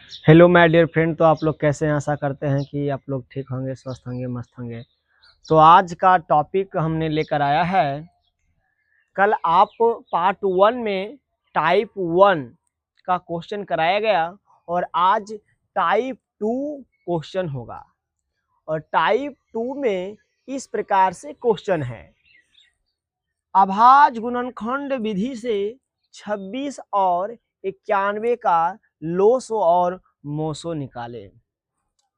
Hello my dear friend. तो आप लोग कैसे हैं? आशा करते हैं कि आप लोग ठीक होंगे, स्वस्थ होंगे, मस्त होंगे। तो आज का टॉपिक हमने लेकर आया है, कल आप पार्ट 1 में टाइप 1 का क्वेश्चन कराया गया और आज टाइप 2 क्वेश्चन होगा। और टाइप 2 में इस प्रकार से क्वेश्चन है, अभाज्य गुणनखंड विधि से 26 और 91 का लोसो और मोसो निकाले।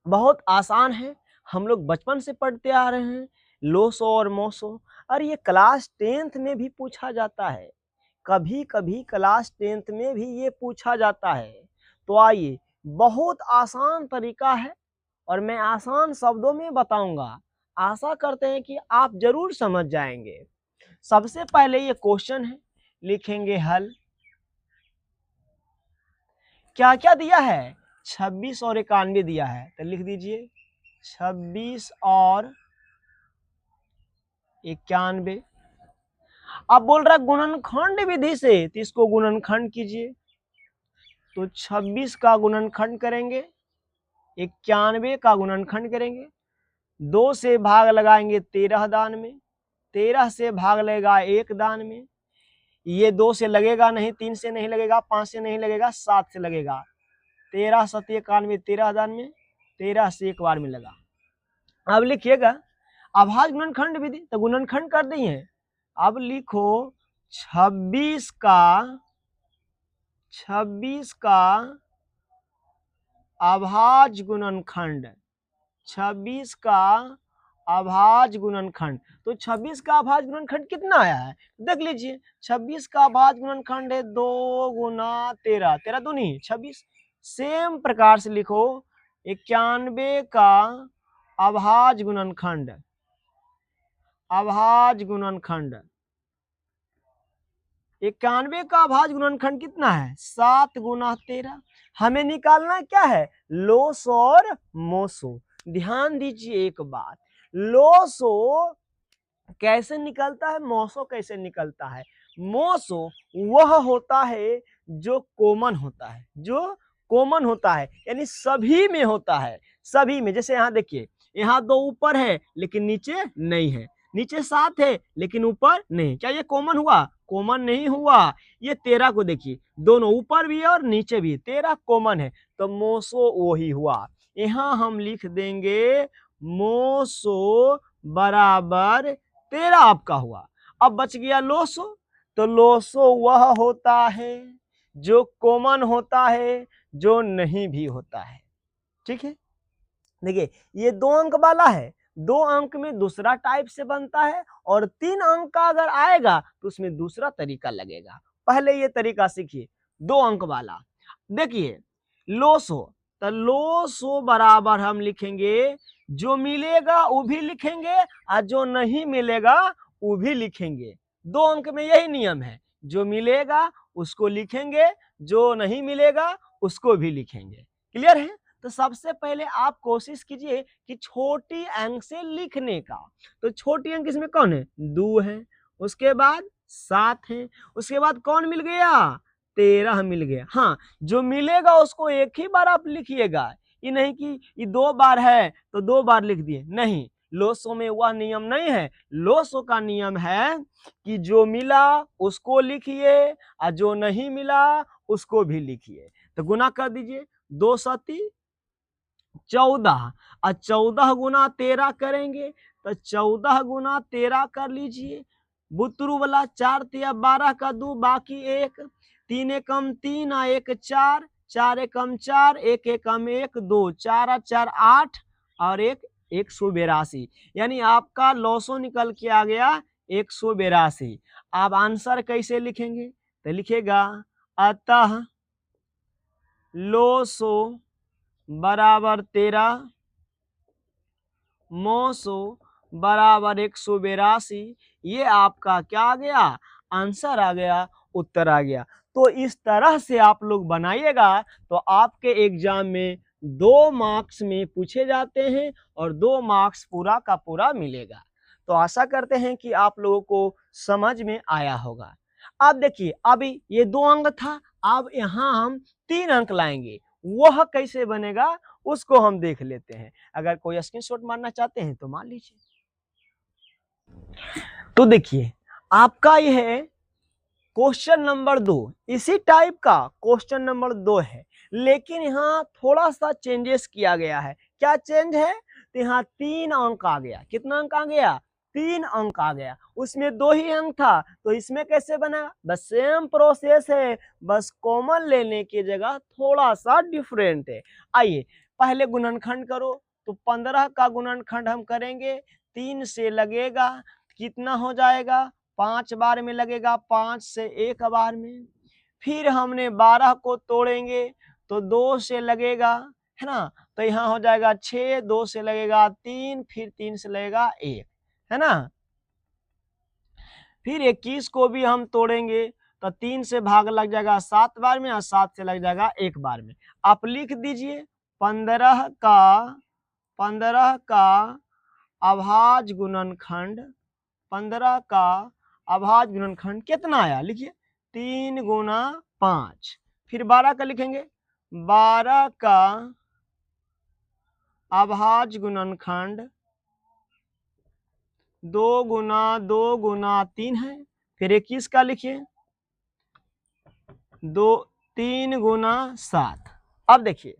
बहुत आसान है, हम लोग बचपन से पढ़ते आ रहे हैं लोसो और मोसो। और ये क्लास 10th में भी पूछा जाता है, कभी कभी क्लास 10th में भी ये पूछा जाता है। तो आइए, बहुत आसान तरीका है और मैं आसान शब्दों में बताऊंगा। आशा करते हैं कि आप जरूर समझ जाएंगे। सबसे पहले ये क्वेश्चन है, लिखेंगे हल। क्या क्या दिया है? 26 और 91 दिया है, तो लिख दीजिए 26 और 91। अब बोल रहा गुणनखंड विधि से, तो इसको गुणनखंड कीजिए। तो 26 का गुणनखंड करेंगे, 91 का गुणनखंड करेंगे, 2 से भाग लगाएंगे 13 दान में, 13 से भाग लगेगा 1 दान में। ये 2 से लगेगा नहीं, 3 से नहीं लगेगा, 5 से नहीं लगेगा, 7 से लगेगा। 13 7 91, 13 दान में, 13 से एक बार में लगा। अब लिखिएगा अभाज्य गुणनखंड विधि, तो गुणनखंड कर दिए। अब लिखो 26 का अभाज्य गुणनखंड, 26 का अभाज्य गुणनखंड। तो 26 का अभाज्य गुणनखंड कितना आया है देख लीजिए। 26 का अभाज्य गुणनखंड है 2 गुना 13, 13 दूनी 26। सेम प्रकार से लिखो 91 का अभाज्य गुणनखंड, अभाज्य गुणनखंड 91 का अभाज्य गुणनखंड कितना है? 7 गुना 13। हमें निकालना क्या है? लोसो और मोसो। ध्यान दीजिए एक बात, लोसो कैसे निकलता है, मोसो कैसे निकलता है? मोसो वह होता है जो कॉमन होता है, जो कॉमन होता है, यानी सभी में होता है, सभी में। जैसे यहाँ देखिए, यहाँ 2 ऊपर है लेकिन नीचे नहीं है, नीचे 7 है लेकिन ऊपर नहीं। क्या ये कॉमन हुआ? कॉमन नहीं हुआ। ये 13 को देखिए, दोनों ऊपर भी है और नीचे भी, 13 कॉमन है, तो मोसो वही हुआ। यहाँ हम लिख देंगे मोसो बराबर 13 आपका हुआ। अब बच गया लोसो, तो लोसो वह होता है जो कॉमन होता है, जो नहीं भी होता है। ठीक है, देखिए ये 2 अंक वाला है, 2 अंक में दूसरा टाइप से बनता है, और 3 अंक का अगर आएगा तो उसमें दूसरा तरीका लगेगा। पहले ये तरीका सीखिए 2 अंक वाला। देखिए लोसो, तो लोसो बराबर हम लिखेंगे, जो मिलेगा वो भी लिखेंगे और जो नहीं मिलेगा वो भी लिखेंगे। 2 अंक में यही नियम है, जो मिलेगा उसको लिखेंगे, जो नहीं मिलेगा उसको भी लिखेंगे। क्लियर है? तो सबसे पहले आप कोशिश कीजिए कि छोटी अंक से लिखने का। तो छोटी अंक इसमें कौन है? 2 है, उसके बाद 7 है, उसके बाद कौन मिल गया? 13 मिल गया। हाँ, जो मिलेगा उसको एक ही बार आप लिखिएगा, ये नहीं कि ये 2 बार है तो 2 बार लिख दिए, नहीं। लोसो में वह नियम नहीं है। लोसो का नियम है कि जो मिला उसको लिखिए और जो नहीं मिला उसको भी लिखिए। तो गुना कर दीजिए, 2 सती 14, और 14 गुना 13 करेंगे तो 14 गुना 13 कर लीजिए। बुतरू वाला 4 तिया 12 का 2 बाकी 1, 3 एकम 3 और 1 4, 4 एकम 4, 1 एकम 1 2, 4 4 8 और 1 182। यानी आपका लॉसो निकल के आ गया 182। आप आंसर कैसे लिखेंगे? तो लिखेगा अतः लोसो बराबर 13, मोसो बराबर 182। ये आपका क्या आ गया? आंसर आ गया, उत्तर आ गया। तो इस तरह से आप लोग बनाइएगा तो आपके एग्जाम में 2 मार्क्स में पूछे जाते हैं और 2 मार्क्स पूरा का पूरा मिलेगा। तो आशा करते हैं कि आप लोगों को समझ में आया होगा। अब देखिए, अभी ये 2 अंक था, अब यहाँ हम 3 अंक लाएंगे। वह कैसे बनेगा उसको हम देख लेते हैं। अगर कोई स्क्रीनशॉट मारना चाहते हैं तो मान लीजिए। तो देखिए आपका यह है क्वेश्चन नंबर 2, इसी टाइप का क्वेश्चन नंबर 2 है, लेकिन यहाँ थोड़ा सा चेंजेस किया गया है। क्या चेंज है? तो यहाँ 3 अंक आ गया। कितना अंक आ गया? 3 अंक आ गया। उसमें 2 ही अंक था, तो इसमें कैसे बना? बस सेम प्रोसेस है, बस कॉमन लेने की जगह थोड़ा सा डिफरेंट है। आइए पहले गुणनखंड करो। तो 15 का गुणनखंड हम करेंगे, 3 से लगेगा, कितना हो जाएगा? 5 बार में लगेगा, 5 से 1 बार में। फिर हमने 12 को तोड़ेंगे तो 2 से लगेगा, है ना? तो यहाँ हो जाएगा 6, 2 से लगेगा 3, फिर 3 से लगेगा 1, है ना? फिर 21 को भी हम तोड़ेंगे तो 3 से भाग लग जाएगा 7 बार में और 7 से लग जाएगा 1 बार में। आप लिख दीजिए 15 का अभाज्य गुणनखंड, 15 का अभाज्य गुणनखंड कितना आया? लिखिए 3 गुना 5। फिर 12 का लिखेंगे, 12 का अभाज्य गुणनखंड 2 गुना 3 है। फिर 21 का लिखिए 3 गुना 7। अब देखिए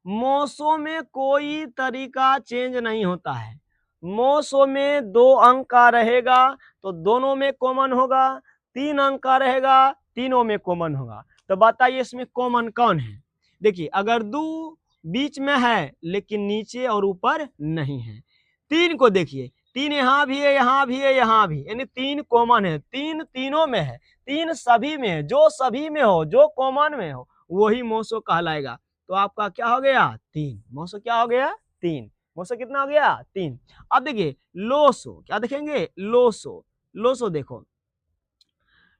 मोसो में कोई तरीका चेंज नहीं होता है। मोसो में 2 अंक का रहेगा तो दोनों में कॉमन होगा, 3 अंक का रहेगा तीनों में कॉमन होगा। तो बताइए इसमें कॉमन कौन है? देखिए अगर 2 बीच में है लेकिन नीचे और ऊपर नहीं है। 3 को देखिए, 3 यहाँ भी है, यहाँ भी है, यहाँ भी, यानी 3 कॉमन है। 3 तीनों में है, 3 सभी में है। जो सभी में हो, जो कॉमन में हो, वही मोसो कहलाएगा। तो आपका क्या हो गया? 3। मोसो क्या हो गया? 3। मोसो कितना हो गया? 3। अब देखिए लोसो, क्या देखेंगे? लोसो। लोसो देखो,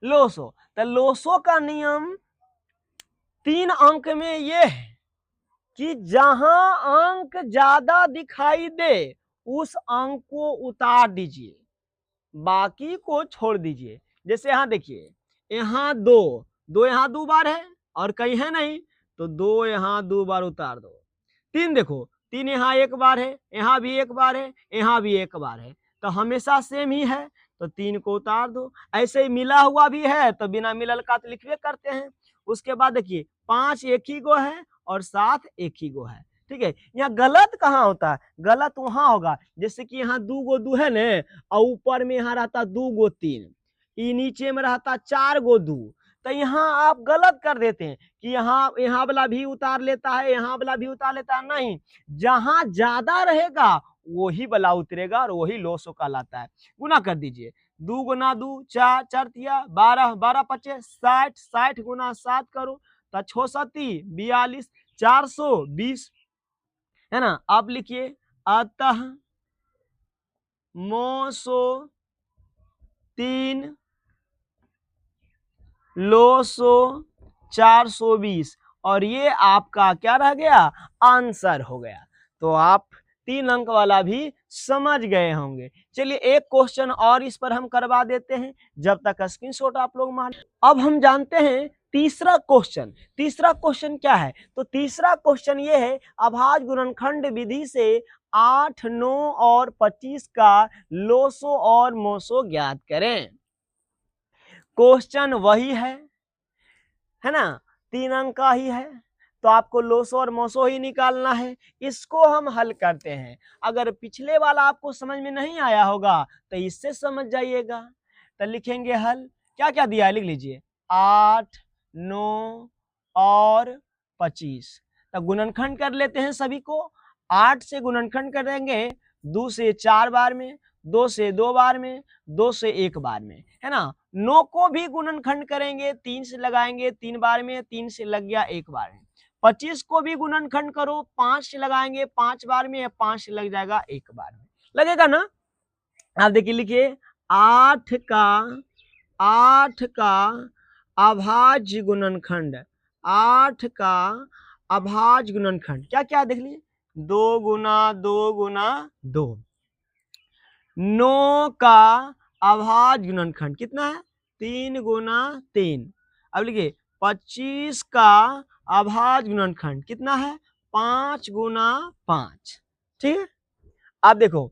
लोसो तो लोसो का नियम 3 अंक में ये है कि जहां अंक ज्यादा दिखाई दे उस अंक को उतार दीजिए, बाकी को छोड़ दीजिए। जैसे यहाँ देखिए, यहाँ 2 यहाँ 2 बार है और कहीं है नहीं, तो 2 यहाँ 2 बार उतार दो। 3 देखो, 3 यहाँ 1 बार है, यहाँ भी 1 बार है, यहाँ भी 1 बार है, तो हमेशा सेम ही है, तो 3 को उतार दो। ऐसे ही मिला हुआ भी है तो बिना मिलल का तो लिखबे करते हैं। उसके बाद देखिए 5 एक ही गो है और 7 एक ही गो है। ठीक है, यहाँ गलत कहाँ होता है? गलत वहां होगा जैसे कि यहाँ 2 गो 2 है न, और ऊपर में यहाँ रहता 2 गो 3, नीचे में रहता 4 गो 2, तो यहाँ आप गलत कर देते हैं कि यहाँ वाला भी उतार लेता है, यहाँ वाला भी उतार लेता है। नहीं, जहां ज्यादा रहेगा वही वाला उतरेगा और वही लोसो कहलाता है। गुना कर दीजिए, 2 गुना 2 4, 4 तिया 12, 12 पचे 60, 60 गुना 7 करो तो 6 सती 42, 420, है ना? आप लिखिए अतः मोसो 3 लोसो 420, और ये आपका क्या रह गया? आंसर हो गया। तो आप 3 अंक वाला भी समझ गए होंगे। चलिए एक क्वेश्चन और इस पर हम करवा देते हैं, जब तक स्क्रीनशॉट आप लोग मार। अब हम जानते हैं तीसरा क्वेश्चन। तीसरा क्वेश्चन क्या है? तो तीसरा क्वेश्चन ये है, अभाज्य गुणनखंड विधि से 8, 9 और 25 का लोसो और मोसो ज्ञात करें। क्वेश्चन वही है ना? 3 अंक का ही है, तो आपको लोसो और मोसो ही निकालना है। इसको हम हल करते हैं। अगर पिछले वाला आपको समझ में नहीं आया होगा तो इससे समझ जाइएगा। तो लिखेंगे हल, क्या क्या दिया है लिख लीजिए, 8, 9 और 25। तो गुणनखंड कर लेते हैं सभी को। 8 से गुणनखंड करेंगे 2 से 4 बार में, 2 से 2 बार में, 2 से 1 बार में, है ना? 9 को भी गुणनखंड करेंगे, 3 से लगाएंगे 3 बार में, 3 से लग गया 1 बार में। 25 को भी गुणनखंड करो, 5 से लगाएंगे 5 बार में, या 5 से लग जाएगा 1 बार में, लगेगा ना? आप देखिए लिखिए 8 का अभाज्य गुणनखंड, 8 का अभाज्य गुणनखंड क्या क्या देख लीजिए, 2 गुना 2 गुना 2। 9 का अभाज्य गुणनखंड कितना है? 3 गुना 3। अब लिखिए 25 का अभाज्य गुणनखंड कितना है 5 गुना 5। ठीक है, अब देखो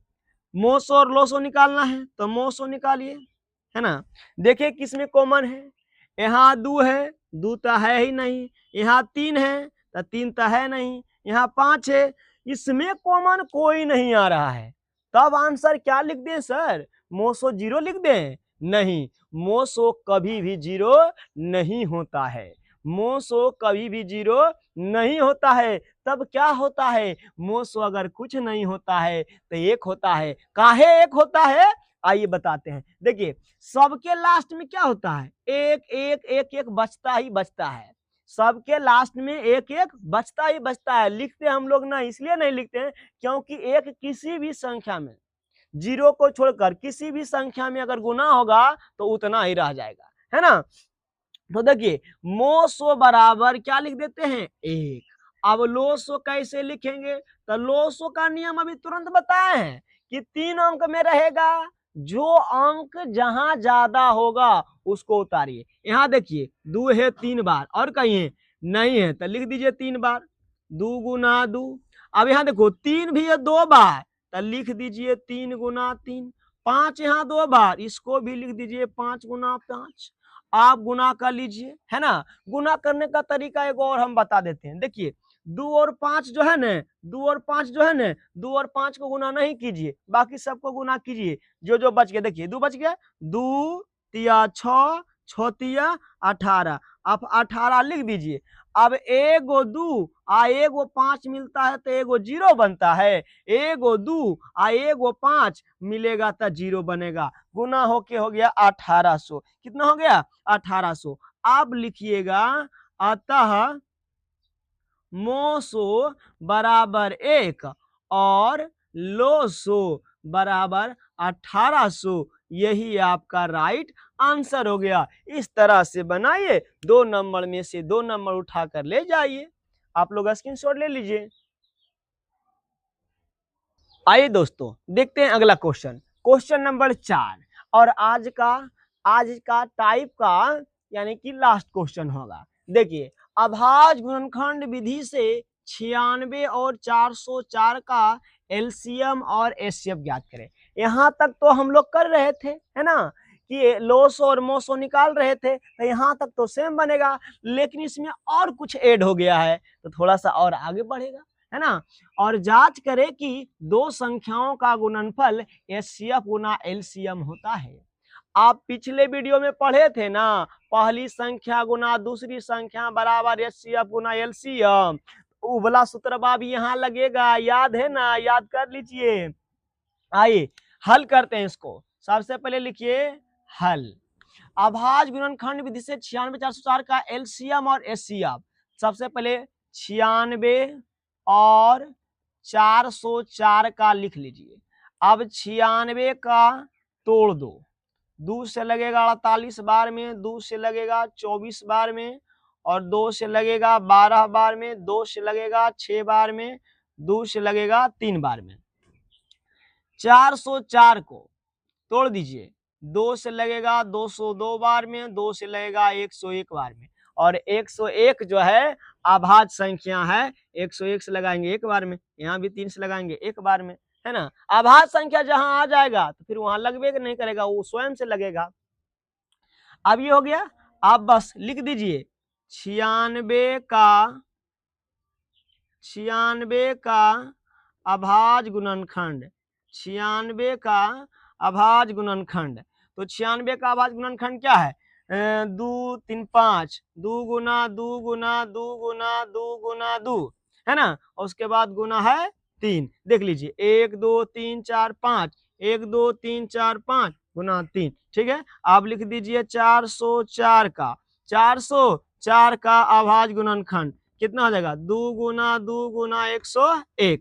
मोसो और लोसो निकालना है तो मोसो निकालिए, है ना। देखिए किसमें कॉमन है, यहाँ 2 है, 2 तो है ही नहीं, यहाँ 3 है तो 3 तो है नहीं, यहाँ 5 है, इसमें कॉमन कोई नहीं आ रहा है। तब आंसर क्या लिख दें सर, मोसो 0 लिख दें? नहीं, मोसो कभी भी 0 नहीं होता है, मोसो कभी भी 0 नहीं होता है। तब क्या होता है, मोसो अगर कुछ नहीं होता है तो एक होता है। काहे एक होता है, आइए बताते हैं। देखिए सबके लास्ट में क्या होता है, एक एक एक एक बचता ही बचता है, सबके लास्ट में एक एक बचता ही बचता है। लिखते हम लोग ना इसलिए नहीं लिखते हैं क्योंकि एक किसी भी संख्या में 0 को छोड़कर किसी भी संख्या में अगर गुना होगा तो उतना ही रह जाएगा, है ना। तो देखिए मोसो बराबर क्या लिख देते हैं 1। अब लोसो कैसे लिखेंगे, तो लोसो का नियम अभी तुरंत बताए हैं कि 3 अंक में रहेगा, जो अंक जहां ज्यादा होगा उसको उतारिए। यहाँ देखिए 2 है 3 बार, और कहीं है नहीं है तो लिख दीजिए 3 बार, 2 गुना 2। अब यहाँ देखो 3 भी है 2 बार तो लिख दीजिए 3 गुना 3। 5 यहाँ 2 बार, इसको भी लिख दीजिए 5 गुना 5। आप गुना कर लीजिए, है ना। गुना करने का तरीका एक और हम बता देते हैं। देखिए 2 और 5 जो है ना, 2 और 5 जो है ना, 2 और 5 को गुना नहीं कीजिए, बाकी सबको गुना कीजिए। जो जो बच गया, देखिए 2 बच गया, 2 तिया 6, 6 तिया 18, आप 18 लिख दीजिए। अब एगो 2 आ एगो 5 मिलता है तो एगो 0 बनता है, एगो 2 आ एगो 5 मिलेगा तो 0 बनेगा। गुना होके हो गया 1800। कितना हो गया 1800। अब लिखिएगा अतः मोसो बराबर 1 और लोसो बराबर 1800। यही आपका राइट आंसर हो गया। इस तरह से बनाइए, 2 नंबर में से 2 नंबर उठाकर ले जाइए। आप लोग स्क्रीनशॉट ले लीजिए। आइए दोस्तों देखते हैं अगला क्वेश्चन, क्वेश्चन नंबर 4, और आज का टाइप का यानी कि लास्ट क्वेश्चन होगा। देखिए अभाज्य गुणनखंड विधि से 96 और 404 का एलसीएम और एचसीएफ ज्ञात करें। यहाँ तक तो हम लोग कर रहे थे, है ना, कि लोसो और मोसो निकाल रहे थे, तो यहाँ तक तो सेम बनेगा, लेकिन इसमें और कुछ ऐड हो गया है तो थोड़ा सा और आगे बढ़ेगा, है ना। और जांच करें कि 2 संख्याओं का गुणनफल एचसीएफ गुना एलसीएम होता है। आप पिछले वीडियो में पढ़े थे ना, पहली संख्या गुना दूसरी संख्या बराबर एचसीएफ गुना एलसीएम। उबला सूत्र भी यहाँ लगेगा, याद है ना, याद कर लीजिए। आइए हल करते हैं इसको। सबसे पहले लिखिए हल। अभाज्य गुणनखंड विधि से 96 404 का एलसीएम और एचसीएफ। सबसे पहले 96 और 404 का लिख लीजिए। अब 96 का तोड़ दो, 2 से लगेगा 48 बार में, 2 से लगेगा 24 बार में, और 2 से लगेगा 12 बार में, 2 से लगेगा 6 बार में, 2 से लगेगा 3 बार में। 404 को तोड़ दीजिए, 2 से लगेगा 202 बार में, 2 से लगेगा 101 बार में, और 101 जो है अभाज्य संख्या है, 101 से लगाएंगे 1 बार में, यहाँ भी 3 से लगाएंगे 1 बार में, है ना। अभाज्य संख्या जहां आ जाएगा तो फिर वहां लगवे नहीं करेगा, वो स्वयं से लगेगा। अब ये हो गया, आप बस लिख दीजिए 96 का अभाज्य गुणनखंड, 96 का अभाज्य गुणनखंड। तो 96 का अभाज्य गुणनखंड क्या है, 2 3 5, 2 गुना 2 गुना 2 गुना 2 गुना 2, है ना। और उसके बाद गुना है 3। देख लीजिए 1 2 3 4 5, 1 2 3 4 5 गुना 3। ठीक है, आप लिख दीजिए 404 का अभाज्य गुणनखंड कितना हो जाएगा, 2 गुना 101।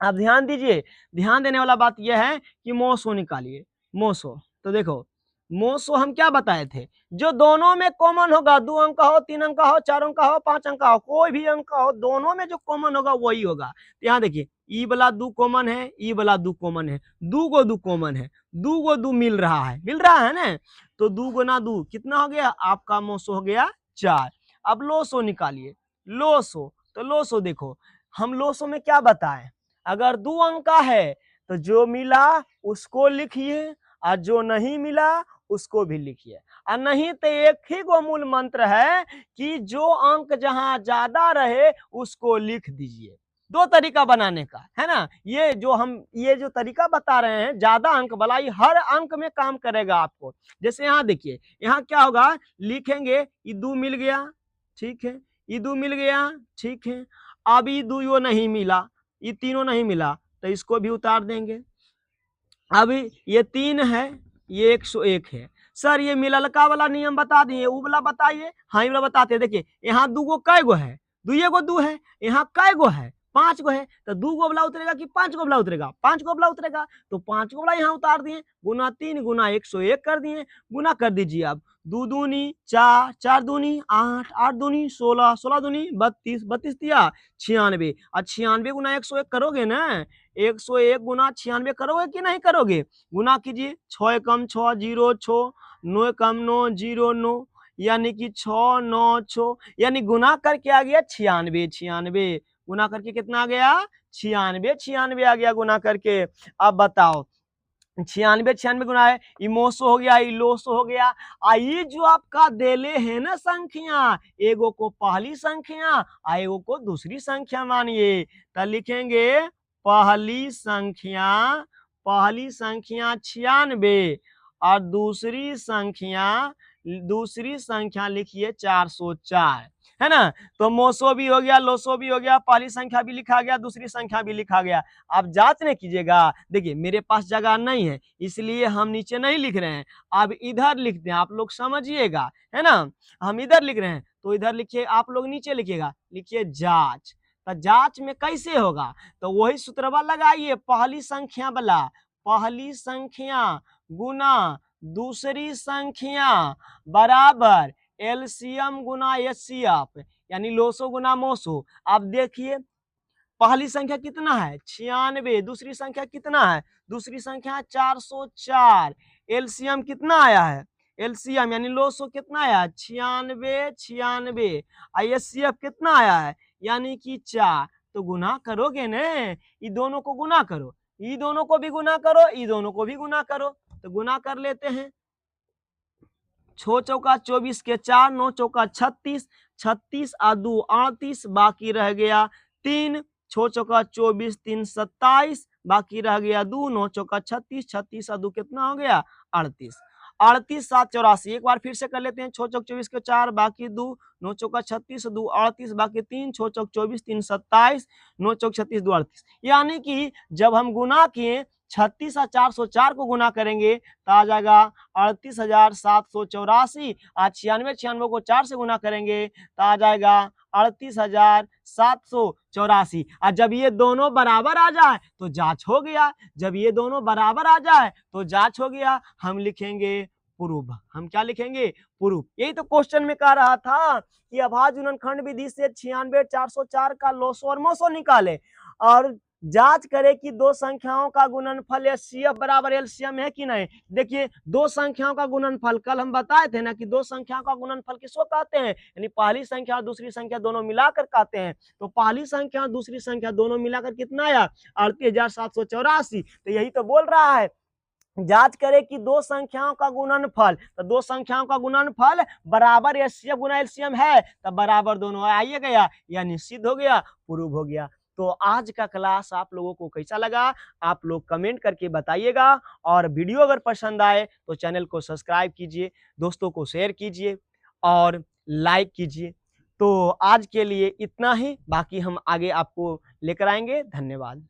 आप ध्यान दीजिए, ध्यान देने वाला बात यह है कि मोसो निकालिए। मोसो तो देखो, मोसो हम क्या बताए थे, जो दोनों में कॉमन होगा, 2 अंक का हो, 3 अंक का हो, 4 अंक का हो, 5 अंक का हो, कोई भी अंक का हो, दोनों में जो कॉमन होगा वही होगा। तो यहाँ देखिए ई वाला 2 कॉमन है, ई वाला 2 कॉमन है, 2 को 2 कॉमन है, 2 को 2 मिल रहा है ना। तो 2 गुना 2 कितना हो गया आपका, मोसो हो गया 4। अब लोसो निकालिए, लोसो, तो लोसो देखो हम लोसो में क्या बताएं, अगर 2 अंक का है तो जो मिला उसको लिखिए और जो नहीं मिला उसको भी लिखिए, और नहीं तो एक ही गो मूल मंत्र है कि जो अंक जहां ज्यादा रहे उसको लिख दीजिए। 2 तरीका बनाने का है ना, ये जो तरीका बता रहे हैं ज्यादा अंक वाला, ये हर अंक में काम करेगा आपको। जैसे यहाँ देखिए, यहाँ क्या होगा, लिखेंगे ये 2 मिल गया, ठीक है, ये 2 मिल गया, ठीक है, अब ये 2 यो नहीं मिला, ये तीनों नहीं मिला तो इसको भी उतार देंगे। अब ये 3 है, ये 101 है। सर ये मिललका वाला नियम बता दिए, वो वाला बताइए। हाँ ये वाला बताते हैं। देखिए यहाँ 2 गो कै गो है, 2 गो 2 है, यहाँ कै गो है, 5 गो है, तो 2 गो वाला उतरेगा कि 5 गो वाला उतरेगा, 5 गो वाला उतरेगा, तो 5 गो वाला यहाँ उतार दिए, गुना 3 गुना 101 कर दिए, गुना कर दीजिए। अब 2 दूनी 4, 4 दूनी 8, 8 दूनी 16, 16 दूनी 32, 32 दिया 96, और 96 गुना 101 करोगे ना, 101 गुना 96 करोगे कि नहीं करोगे, गुना कीजिए, 6 कम 6 0 6, 9 कम 9 0 9, यानी कि 6 9 6, यानी गुना करके आ गया 96, 96 गुना करके कितना आ गया, 96, 96 आ गया गुना करके। अब बताओ 96, 96 गुना है, इमोसो हो गया, इलोसो हो गया। आई जो आपका देले है ना संख्या, एगो को पहली संख्या आ एगो को दूसरी संख्या मानिए, तो लिखेंगे पहली संख्या 96 और दूसरी संख्या लिखिए 404, है ना। तो मोसो भी हो गया, लोसो भी हो गया, पहली संख्या भी लिखा गया, दूसरी संख्या भी लिखा गया। आप जांचने कीजिएगा। देखिए मेरे पास जगह नहीं है इसलिए हम नीचे नहीं लिख रहे हैं, अब इधर लिखते हैं, आप लोग समझिएगा, है ना। हम इधर लिख रहे हैं तो इधर लिखिए, आप लोग नीचे लिखिएगा, लिखिए जांच। तो जांच में कैसे होगा, तो वही सूत्रवा लगाइए, पहली संख्या वाला, पहली संख्या गुना दूसरी संख्या बराबर एलसीएम गुना एचसीएफ, यानी लोसो गुना मोसो। अब देखिए पहली संख्या कितना है 96, दूसरी संख्या कितना है, दूसरी संख्या 404, एलसीएम कितना आया है, एलसीएम यानी लोसो कितना आया 96 96, एचसीएफ कितना आया है यानी कि 4। तो गुना करोगे न, ये दोनों को गुना करो, ये दोनों को भी गुना करो, ये दोनों को भी गुना करो, तो गुना कर लेते हैं। 6 चौका 24 के 4, 9 चौका 36, 36 आ 2 38, बाकी रह गया 3, 6 चौका 24 3 27, बाकी रह गया 2, 9 चौका 36, 36 आ 2 कितना हो गया 38, 38 7 84। एक बार फिर से कर लेते हैं, 6 चौक 24 के 4, बाकी 2, 9 चौका 36 2 38, बाकी 3, 6 चौक 24 3 27, 9 चौक 36 2 38। यानी कि जब हम गुना किए 36 और 404 को गुना करेंगे तो आ जाएगा 38,784, और 96 को 4 से गुना करेंगे तो आ जाएगा 38,784। और जब ये दोनों बराबर आ जाए तो जांच हो गया, जब ये दोनों बराबर आ जाए तो जांच हो गया, हम लिखेंगे प्रूफ। हम क्या लिखेंगे, प्रूफ। यही तो क्वेश्चन में कह रहा था कि अभाज्य गुणनखंड विधि से 96 404 का लोसो और मोसो निकाले और जांच करें कि दो संख्याओं का गुणनफल एचसीएफ बराबर एलसीएम है कि नहीं। देखिए दो संख्याओं का गुणनफल कल हम बताए थे ना कि दो संख्याओं का गुणनफल किसको कहते हैं, यानी पहली संख्या और दूसरी संख्या दोनों मिलाकर कहते हैं। तो पहली संख्या और दूसरी संख्या दोनों मिलाकर कितना आया 38,784। तो यही तो बोल रहा है, जांच करें कि दो संख्याओं का गुणनफल, तो दो संख्याओं का गुणनफल बराबर एचसीएफ गुना एलसीएम है, तो बराबर दोनों आइए गया, या निश्चित हो गया, प्रूव हो गया। तो आज का क्लास आप लोगों को कैसा लगा, आप लोग कमेंट करके बताइएगा, और वीडियो अगर पसंद आए तो चैनल को सब्सक्राइब कीजिए, दोस्तों को शेयर कीजिए और लाइक कीजिए। तो आज के लिए इतना ही, बाकी हम आगे आपको लेकर आएंगे। धन्यवाद।